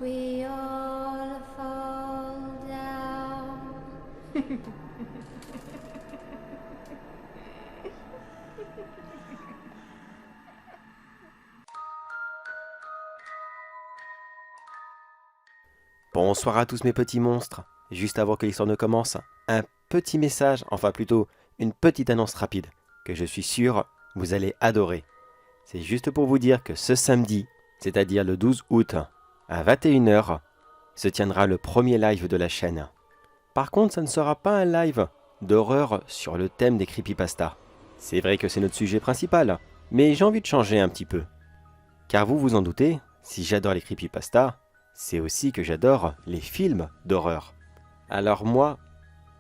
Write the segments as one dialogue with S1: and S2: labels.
S1: we all fall down.
S2: Bonsoir à tous mes petits monstres. Juste avant que l'histoire ne commence, un petit message, enfin plutôt une petite annonce rapide, que je suis sûr vous allez adorer. C'est juste pour vous dire que ce samedi, c'est-à-dire le 12 août, à 21h, se tiendra le premier live de la chaîne. Par contre, ça ne sera pas un live d'horreur sur le thème des creepypastas. C'est vrai que c'est notre sujet principal, mais j'ai envie de changer un petit peu. Car vous vous en doutez, si j'adore les creepypastas, c'est aussi que j'adore les films d'horreur. Alors moi,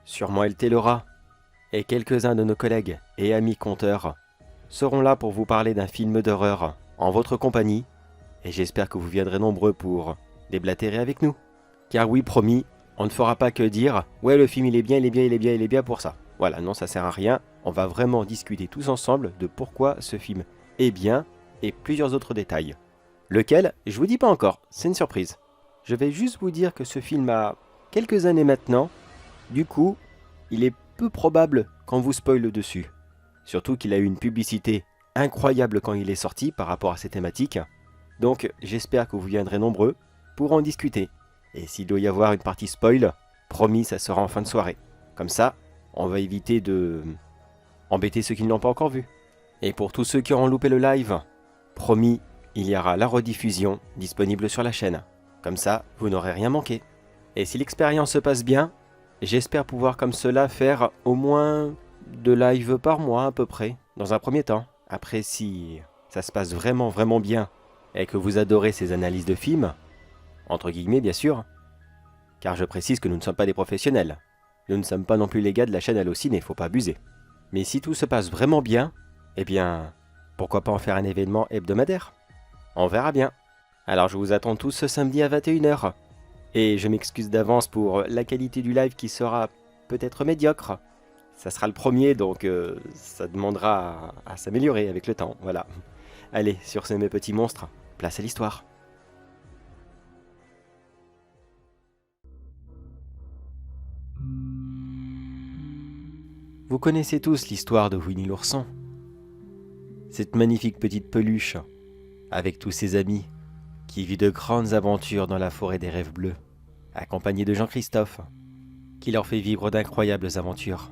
S2: sûrement LT Laura, et quelques-uns de nos collègues et amis conteurs seront là pour vous parler d'un film d'horreur en votre compagnie, et j'espère que vous viendrez nombreux pour déblatérer avec nous. Car oui, promis, on ne fera pas que dire « Ouais, le film il est bien, il est bien, il est bien, il est bien pour ça ». Voilà, non, ça sert à rien. On va vraiment discuter tous ensemble de pourquoi ce film est bien et plusieurs autres détails. Lequel, je vous dis pas encore, c'est une surprise. Je vais juste vous dire que ce film a quelques années maintenant, du coup, il est peu probable qu'on vous spoile dessus. Surtout qu'il a eu une publicité incroyable quand il est sorti par rapport à ses thématiques. Donc j'espère que vous viendrez nombreux pour en discuter. Et s'il doit y avoir une partie spoil, promis, ça sera en fin de soirée. Comme ça, on va éviter de embêter ceux qui ne l'ont pas encore vu. Et pour tous ceux qui auront loupé le live, promis, il y aura la rediffusion disponible sur la chaîne. Comme ça, vous n'aurez rien manqué. Et si l'expérience se passe bien, j'espère pouvoir comme cela faire au moins 2 lives par mois à peu près, dans un premier temps. Après, si ça se passe vraiment bien et que vous adorez ces analyses de films, entre guillemets bien sûr, car je précise que nous ne sommes pas des professionnels. Nous ne sommes pas non plus les gars de la chaîne Allociné, faut pas abuser. Mais si tout se passe vraiment bien, eh bien, pourquoi pas en faire un événement hebdomadaire? On verra bien. Alors je vous attends tous ce samedi à 21h. Et je m'excuse d'avance pour la qualité du live qui sera peut-être médiocre. Ça sera le premier, donc ça demandera à s'améliorer avec le temps, voilà. Allez, sur ce mes petits monstres, place à l'histoire. Vous connaissez tous l'histoire de Winnie l'ourson. Cette magnifique petite peluche, avec tous ses amis, qui vit de grandes aventures dans la forêt des rêves bleus, accompagné de Jean-Christophe, qui leur fait vivre d'incroyables aventures.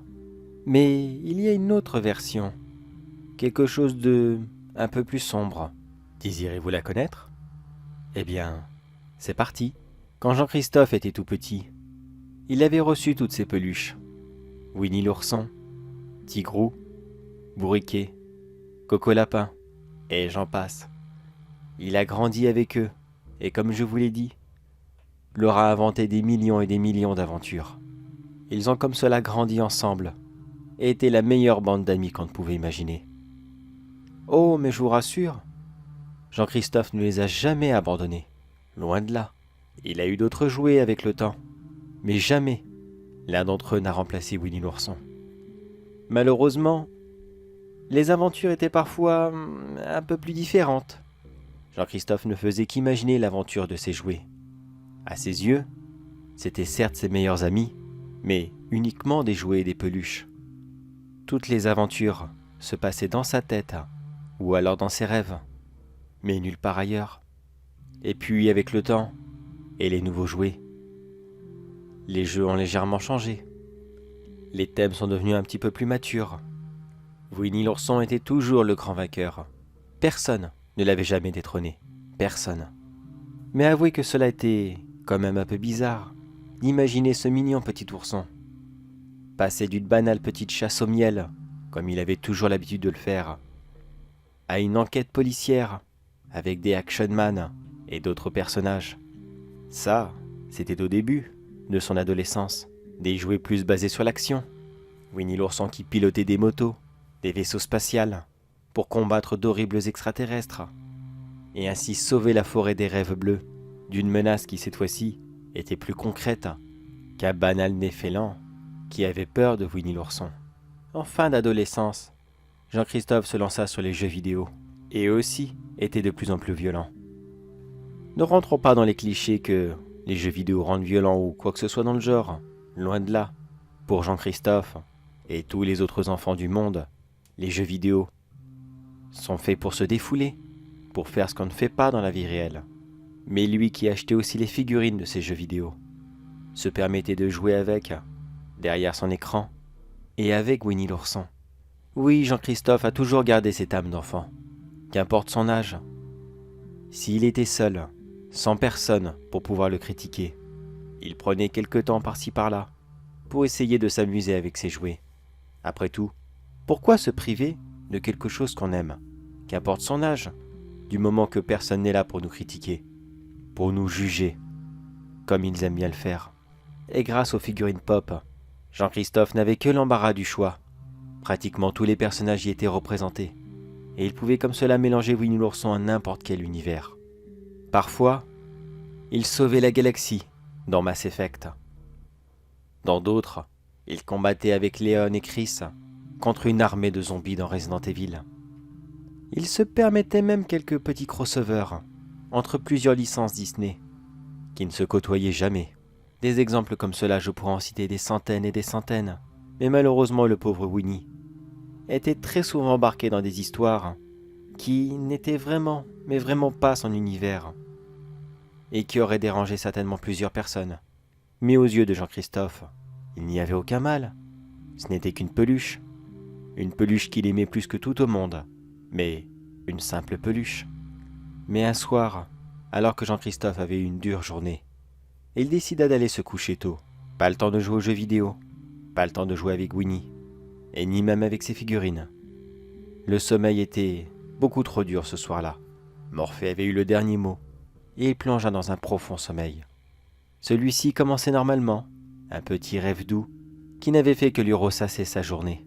S2: Mais il y a une autre version, quelque chose de un peu plus sombre. Désirez-vous la connaître? Eh bien, c'est parti. Quand Jean-Christophe était tout petit, il avait reçu toutes ces peluches. Winnie l'ourson, Tigrou, Bourriquet, Coco Lapin, et j'en passe. Il a grandi avec eux, et comme je vous l'ai dit, leur a inventé des millions et des millions d'aventures. Ils ont comme cela grandi ensemble, et été la meilleure bande d'amis qu'on ne pouvait imaginer. Oh, mais je vous rassure, Jean-Christophe ne les a jamais abandonnés. Loin de là. Il a eu d'autres jouets avec le temps, mais jamais l'un d'entre eux n'a remplacé Winnie l'ourson. Malheureusement, les aventures étaient parfois un peu plus différentes. Jean-Christophe ne faisait qu'imaginer l'aventure de ses jouets. À ses yeux, c'étaient certes ses meilleurs amis, mais uniquement des jouets et des peluches. Toutes les aventures se passaient dans sa tête, ou alors dans ses rêves, mais nulle part ailleurs. Et puis avec le temps, et les nouveaux jouets, les jeux ont légèrement changé. Les thèmes sont devenus un petit peu plus matures. Winnie l'ourson était toujours le grand vainqueur. Personne ne l'avait jamais détrôné. Personne. Mais avouez que cela était quand même un peu bizarre. Imaginez ce mignon petit ourson passer d'une banale petite chasse au miel, comme il avait toujours l'habitude de le faire, à une enquête policière avec des action man et d'autres personnages. Ça, c'était au début de son adolescence. Des jouets plus basés sur l'action. Winnie l'ourson qui pilotait des motos, des vaisseaux spatials, pour combattre d'horribles extraterrestres, et ainsi sauver la forêt des rêves bleus d'une menace qui cette fois-ci était plus concrète qu'un banal Néphélan qui avait peur de Winnie l'ourson. En fin d'adolescence, Jean-Christophe se lança sur les jeux vidéo, et eux aussi étaient de plus en plus violents. Ne rentrons pas dans les clichés que les jeux vidéo rendent violents ou quoi que ce soit dans le genre. Loin de là. Pour Jean-Christophe et tous les autres enfants du monde, les jeux vidéo sont faits pour se défouler, pour faire ce qu'on ne fait pas dans la vie réelle. Mais lui qui achetait aussi les figurines de ces jeux vidéo, se permettait de jouer avec, derrière son écran, et avec Winnie l'ourson. Oui, Jean-Christophe a toujours gardé cette âme d'enfant, qu'importe son âge. S'il était seul, sans personne pour pouvoir le critiquer, il prenait quelque temps par-ci par-là, pour essayer de s'amuser avec ses jouets. Après tout, pourquoi se priver de quelque chose qu'on aime, qu'importe son âge, du moment que personne n'est là pour nous critiquer, pour nous juger, comme ils aiment bien le faire. Et grâce aux figurines pop, Jean-Christophe n'avait que l'embarras du choix. Pratiquement tous les personnages y étaient représentés, et il pouvait comme cela mélanger Winnie l'ourson à n'importe quel univers. Parfois, il sauvait la galaxie dans Mass Effect. Dans d'autres, il combattait avec Léon et Chris contre une armée de zombies dans Resident Evil. Il se permettait même quelques petits crossovers entre plusieurs licences Disney qui ne se côtoyaient jamais. Des exemples comme cela, je pourrais en citer des centaines et des centaines. Mais malheureusement, le pauvre Winnie était très souvent embarqué dans des histoires qui n'étaient vraiment, mais vraiment pas son univers, et qui auraient dérangé certainement plusieurs personnes. Mais aux yeux de Jean-Christophe, il n'y avait aucun mal. Ce n'était qu'une peluche qu'il aimait plus que tout au monde, mais une simple peluche. Mais un soir, alors que Jean-Christophe avait eu une dure journée, il décida d'aller se coucher tôt. Pas le temps de jouer aux jeux vidéo, pas le temps de jouer avec Winnie, et ni même avec ses figurines. Le sommeil était beaucoup trop dur ce soir-là. Morphée avait eu le dernier mot, et il plongea dans un profond sommeil. Celui-ci commençait normalement, un petit rêve doux, qui n'avait fait que lui ressasser sa journée,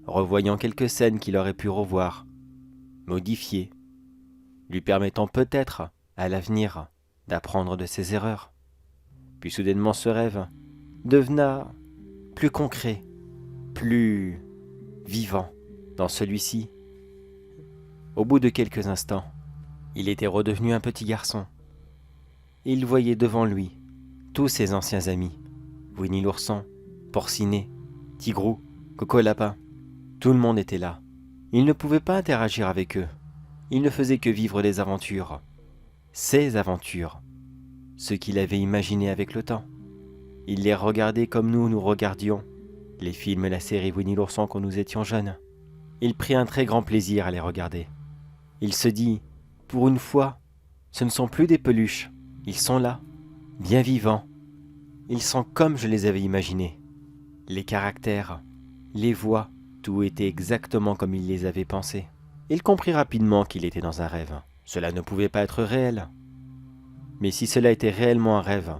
S2: revoyant quelques scènes qu'il aurait pu revoir, modifier, lui permettant peut-être, à l'avenir, d'apprendre de ses erreurs. Puis soudainement ce rêve devena plus concret, plus vivant. Dans celui-ci, au bout de quelques instants, il était redevenu un petit garçon. Il voyait devant lui tous ses anciens amis, Winnie l'ourson, Porcinet, Tigrou, Coco Lapin. Tout le monde était là. Il ne pouvait pas interagir avec eux. Il ne faisait que vivre des aventures. Ses aventures. Ce qu'il avait imaginé avec le temps. Il les regardait comme nous regardions les films et la série Winnie l'ourson quand nous étions jeunes. Il prit un très grand plaisir à les regarder. Il se dit, pour une fois, ce ne sont plus des peluches. Ils sont là, bien vivants. Ils sont comme je les avais imaginés. Les caractères, les voix, tout était exactement comme il les avait pensés. Il comprit rapidement qu'il était dans un rêve. Cela ne pouvait pas être réel. Mais si cela était réellement un rêve,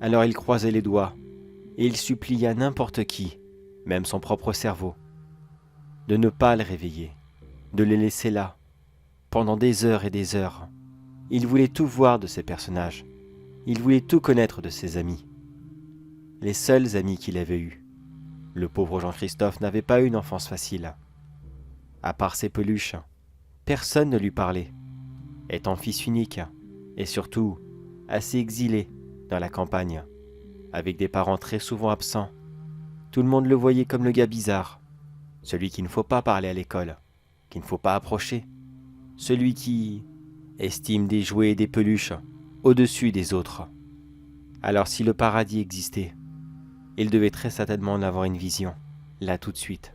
S2: alors il croisait les doigts et il supplia n'importe qui, même son propre cerveau, de ne pas le réveiller, de le laisser là, pendant des heures et des heures. Il voulait tout voir de ses personnages. Il voulait tout connaître de ses amis. Les seuls amis qu'il avait eus. Le pauvre Jean-Christophe n'avait pas eu une enfance facile. À part ses peluches, personne ne lui parlait. Étant fils unique, et surtout assez exilé dans la campagne, avec des parents très souvent absents, tout le monde le voyait comme le gars bizarre, celui qu'il ne faut pas parler à l'école, qu'il ne faut pas approcher, celui qui estime des jouets et des peluches au-dessus des autres. Alors si le paradis existait, il devait très certainement en avoir une vision, là tout de suite,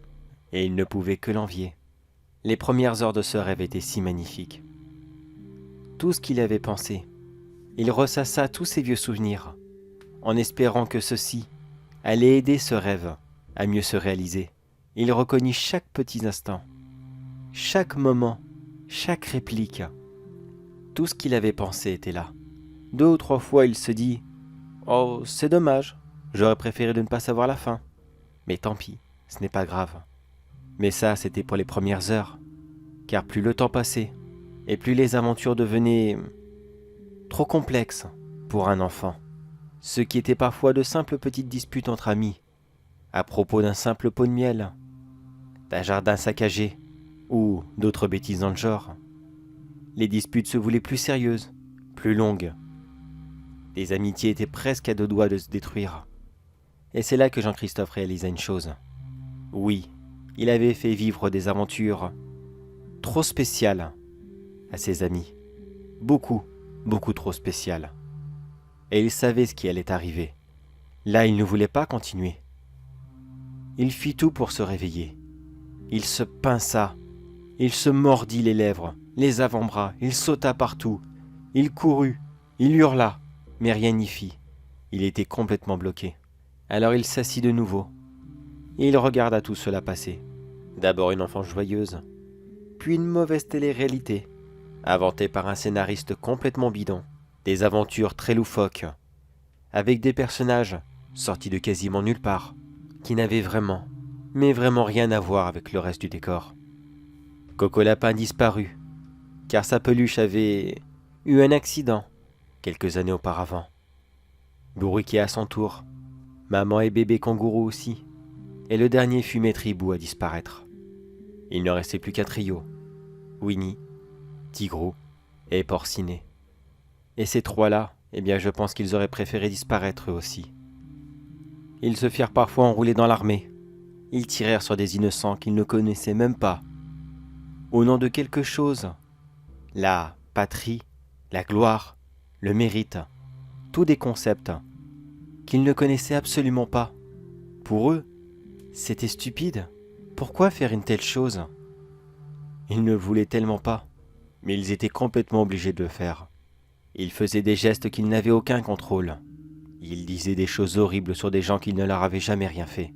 S2: et il ne pouvait que l'envier. Les premières heures de ce rêve étaient si magnifiques. Tout ce qu'il avait pensé, il ressassa tous ses vieux souvenirs, en espérant que ceci allait aider ce rêve à mieux se réaliser. Il reconnut chaque petit instant, chaque moment, chaque réplique. Tout ce qu'il avait pensé était là. 2 ou 3 fois, il se dit « Oh, c'est dommage, j'aurais préféré de ne pas savoir la fin. Mais tant pis, ce n'est pas grave. » Mais ça, c'était pour les premières heures, car plus le temps passait, et plus les aventures devenaient trop complexes pour un enfant. Ce qui était parfois de simples petites disputes entre amis, à propos d'un simple pot de miel, d'un jardin saccagé, ou d'autres bêtises dans le genre. Les disputes se voulaient plus sérieuses, plus longues. Les amitiés étaient presque à deux doigts de se détruire. Et c'est là que Jean-Christophe réalisa une chose. Oui, il avait fait vivre des aventures trop spéciales à ses amis. Beaucoup, beaucoup trop spéciales. Et il savait ce qui allait arriver. Là, il ne voulait pas continuer. Il fit tout pour se réveiller. Il se pinça, il se mordit les lèvres, les avant-bras, il sauta partout. Il courut, il hurla, mais rien n'y fit. Il était complètement bloqué. Alors il s'assit de nouveau, et il regarda tout cela passer. D'abord une enfance joyeuse, puis une mauvaise télé-réalité, inventée par un scénariste complètement bidon. Des aventures très loufoques, avec des personnages sortis de quasiment nulle part, qui n'avaient vraiment, mais vraiment rien à voir avec le reste du décor. Coco Lapin disparut, car sa peluche avait eu un accident quelques années auparavant. Bourriquet à son tour, maman et bébé kangourou aussi, et le dernier fut Maître Hibou à disparaître. Il ne restait plus qu'un trio, Winnie, Tigrou et Porcinet. Et ces trois-là, eh bien je pense qu'ils auraient préféré disparaître eux aussi. Ils se firent parfois enrouler dans l'armée. Ils tirèrent sur des innocents qu'ils ne connaissaient même pas. Au nom de quelque chose, la patrie, la gloire, le mérite, tous des concepts qu'ils ne connaissaient absolument pas. Pour eux, c'était stupide. Pourquoi faire une telle chose? Ils ne voulaient tellement pas, mais ils étaient complètement obligés de le faire. Ils faisaient des gestes qu'ils n'avaient aucun contrôle. Ils disaient des choses horribles sur des gens qui ne leur avaient jamais rien fait.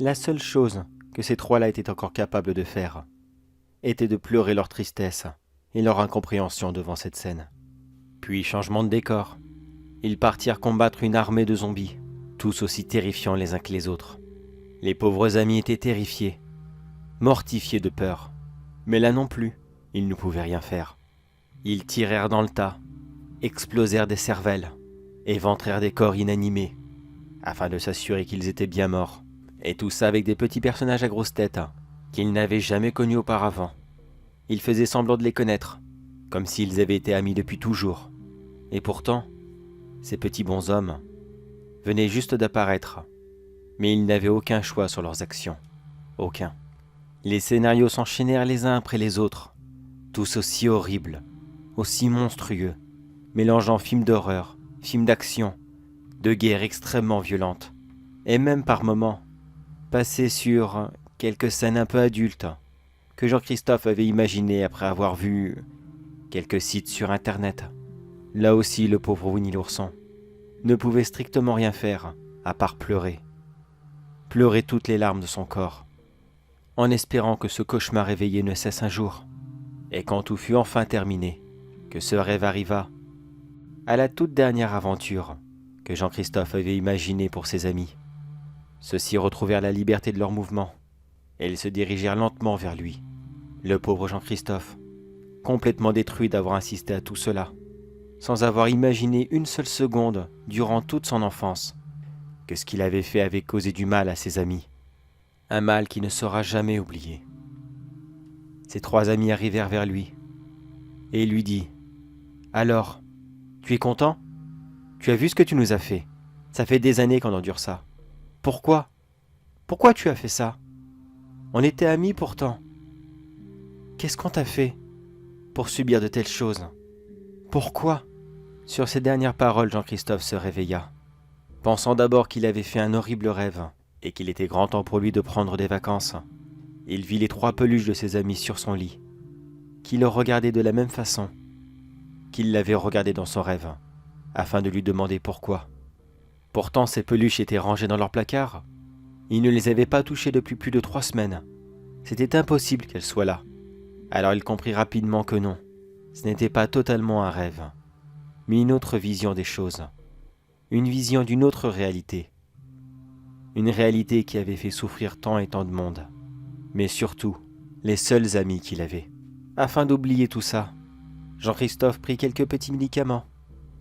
S2: La seule chose que ces trois-là étaient encore capables de faire était de pleurer leur tristesse et leur incompréhension devant cette scène. Puis, changement de décor. Ils partirent combattre une armée de zombies, tous aussi terrifiants les uns que les autres. Les pauvres amis étaient terrifiés, mortifiés de peur. Mais là non plus, ils ne pouvaient rien faire. Ils tirèrent dans le tas, explosèrent des cervelles, éventrèrent des corps inanimés, afin de s'assurer qu'ils étaient bien morts. Et tout ça avec des petits personnages à grosse tête, qu'ils n'avaient jamais connus auparavant. Ils faisaient semblant de les connaître, comme s'ils avaient été amis depuis toujours. Et pourtant, ces petits bonshommes venaient juste d'apparaître, mais ils n'avaient aucun choix sur leurs actions. Aucun. Les scénarios s'enchaînèrent les uns après les autres, tous aussi horribles, aussi monstrueux, mélangeant films d'horreur, films d'action, de guerre extrêmement violente, et même par moments, passés sur quelques scènes un peu adultes que Jean-Christophe avait imaginées après avoir vu quelques sites sur Internet. Là aussi, le pauvre Winnie l'ourson ne pouvait strictement rien faire à part pleurer. Pleurer toutes les larmes de son corps, en espérant que ce cauchemar réveillé ne cesse un jour. Et quand tout fut enfin terminé, que ce rêve arriva, à la toute dernière aventure que Jean-Christophe avait imaginée pour ses amis. Ceux-ci retrouvèrent la liberté de leurs mouvements, et ils se dirigèrent lentement vers lui. Le pauvre Jean-Christophe, complètement détruit d'avoir assisté à tout cela, sans avoir imaginé une seule seconde durant toute son enfance que ce qu'il avait fait avait causé du mal à ses amis, un mal qui ne sera jamais oublié. Ses trois amis arrivèrent vers lui, et il lui dit « Alors, tu es content? Tu as vu ce que tu nous as fait? Ça fait des années qu'on endure ça. Pourquoi? Pourquoi tu as fait ça? On était amis pourtant. Qu'est-ce qu'on t'a fait pour subir de telles choses? Pourquoi ?» Sur ces dernières paroles, Jean-Christophe se réveilla, pensant d'abord qu'il avait fait un horrible rêve et qu'il était grand temps pour lui de prendre des vacances. Il vit les trois peluches de ses amis sur son lit, qui le regardaient de la même façon qu'il l'avait regardé dans son rêve, afin de lui demander pourquoi. Pourtant, ces peluches étaient rangées dans leur placard. Il ne les avait pas touchées depuis plus de 3 semaines. C'était impossible qu'elles soient là. Alors il comprit rapidement que non, ce n'était pas totalement un rêve, mais une autre vision des choses. Une vision d'une autre réalité. Une réalité qui avait fait souffrir tant et tant de monde. Mais surtout, les seuls amis qu'il avait. Afin d'oublier tout ça, Jean-Christophe prit quelques petits médicaments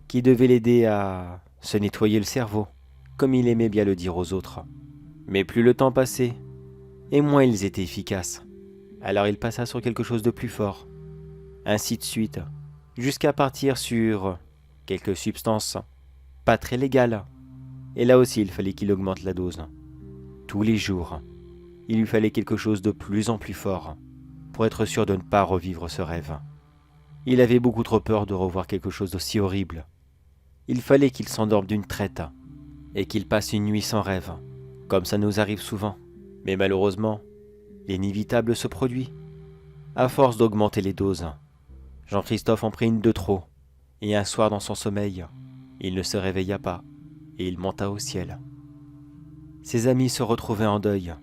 S2: qui devaient l'aider à se nettoyer le cerveau, comme il aimait bien le dire aux autres. Mais plus le temps passait, et moins ils étaient efficaces. Alors il passa sur quelque chose de plus fort. Ainsi de suite, jusqu'à partir sur quelques substances pas très légales. Et là aussi, il fallait qu'il augmente la dose. Tous les jours, il lui fallait quelque chose de plus en plus fort pour être sûr de ne pas revivre ce rêve. Il avait beaucoup trop peur de revoir quelque chose d'aussi horrible. Il fallait qu'il s'endorme d'une traite et qu'il passe une nuit sans rêve, comme ça nous arrive souvent. Mais malheureusement, l'inévitable se produit. À force d'augmenter les doses, Jean-Christophe en prit une de trop, et un soir dans son sommeil, il ne se réveilla pas, et il monta au ciel. Ses amis se retrouvaient en deuil.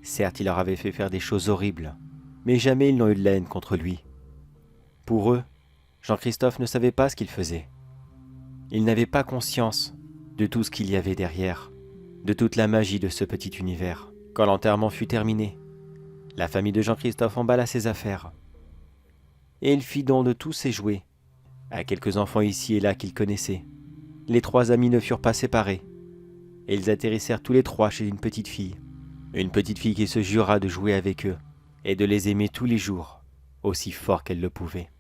S2: Certes, il leur avait fait faire des choses horribles, mais jamais ils n'ont eu de la haine contre lui. Pour eux, Jean-Christophe ne savait pas ce qu'il faisait. Il n'avait pas conscience de tout ce qu'il y avait derrière, de toute la magie de ce petit univers. Quand l'enterrement fut terminé, la famille de Jean-Christophe emballa ses affaires, et il fit don de tous ses jouets à quelques enfants ici et là qu'il connaissait. Les trois amis ne furent pas séparés, et ils atterrissèrent tous les trois chez une petite fille qui se jura de jouer avec eux et de les aimer tous les jours, aussi fort qu'elle le pouvait.